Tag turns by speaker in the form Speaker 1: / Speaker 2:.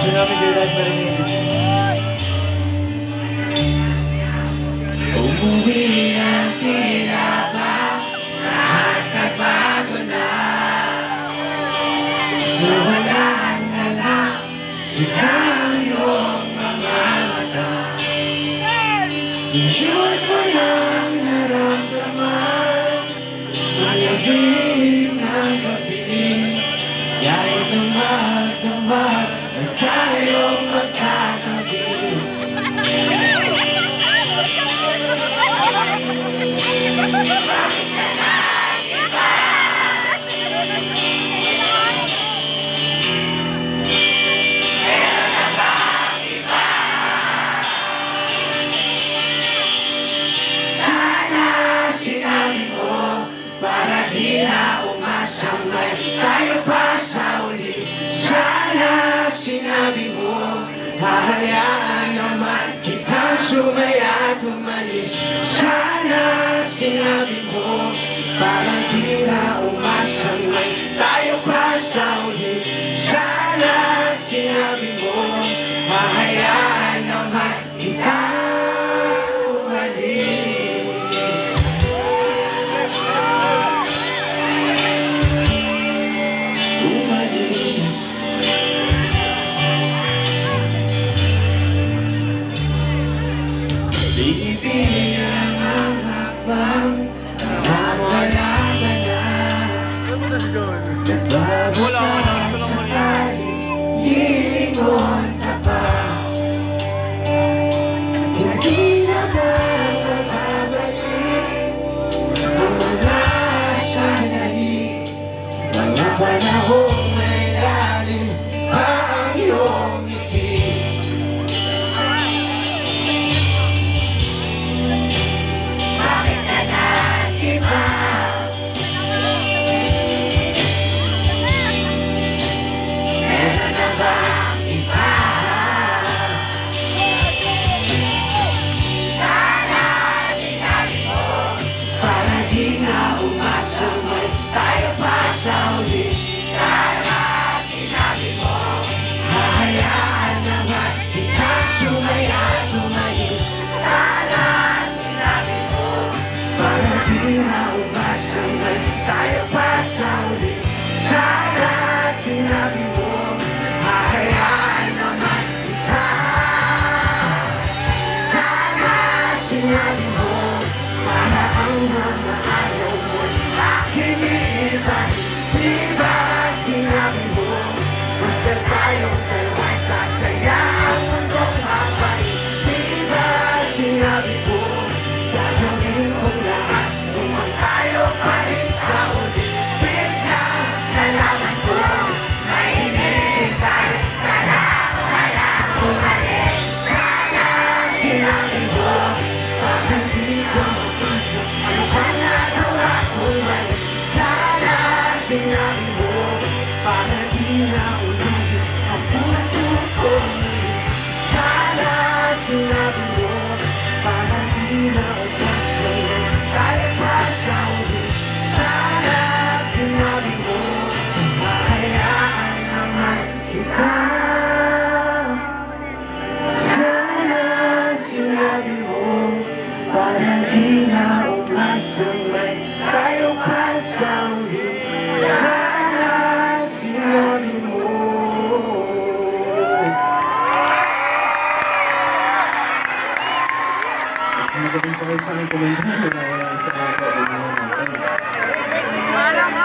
Speaker 1: Gusto namin kayo lahat marinig.
Speaker 2: Umuwi ang pinabang, lahat nagbago na. Nawalaan na lang sila ang iyong mga mata. Yun ko lang naramdaman, malabing ang gabi. Kahit na magdamag, ay tayong magkatabi. Sinabi mo, para di na umasang may tayo pa sa uli. Sana sinabi mo, hahayaan naman kitang sumaya at umalis. Sana sinabi mo, para di na umasang may tayo pa sa uli. Sana sinabi mo, hahayaan naman kitang umalis. Binibilang ang hakbang, nawawala ka na. Nagbabasa sa tayo, lilingon ka pa. Hindi na ba mababalik ang mga sandali, mga panahong may lalim pa ang iyong ngiti. Tayo pa sa uli. Sana sinabi mo, hahayaan naman kita. Sana sinabi mo, para ang mga ayaw mo'y aking iiban. Di ba sinabi mo, basta tayong dalawa'y sasaya ang mundong mabait. Di ba sinabi mo, gagawin ko lahat kung ang tayo pa rin sa uli. Biglang nalaman ko, may hinihintay, sana wala umalis. Sana sinabi mo, bakit di ko mapasok, ano ba nagawa ko mali? Sana sinabi mo, para di na ulit ang puso ko muli. Sana sinabi mo, para di na ulit tayo pa sa uli. Sana sinabi mo, hahayaan naman kita. Sana sinabi mo, para di na umasang may tayo pa sa uli. Sana sinabi mo.
Speaker 1: Magaling pa kayo sa aking komentaryo na wala sa mga natin.
Speaker 3: Parang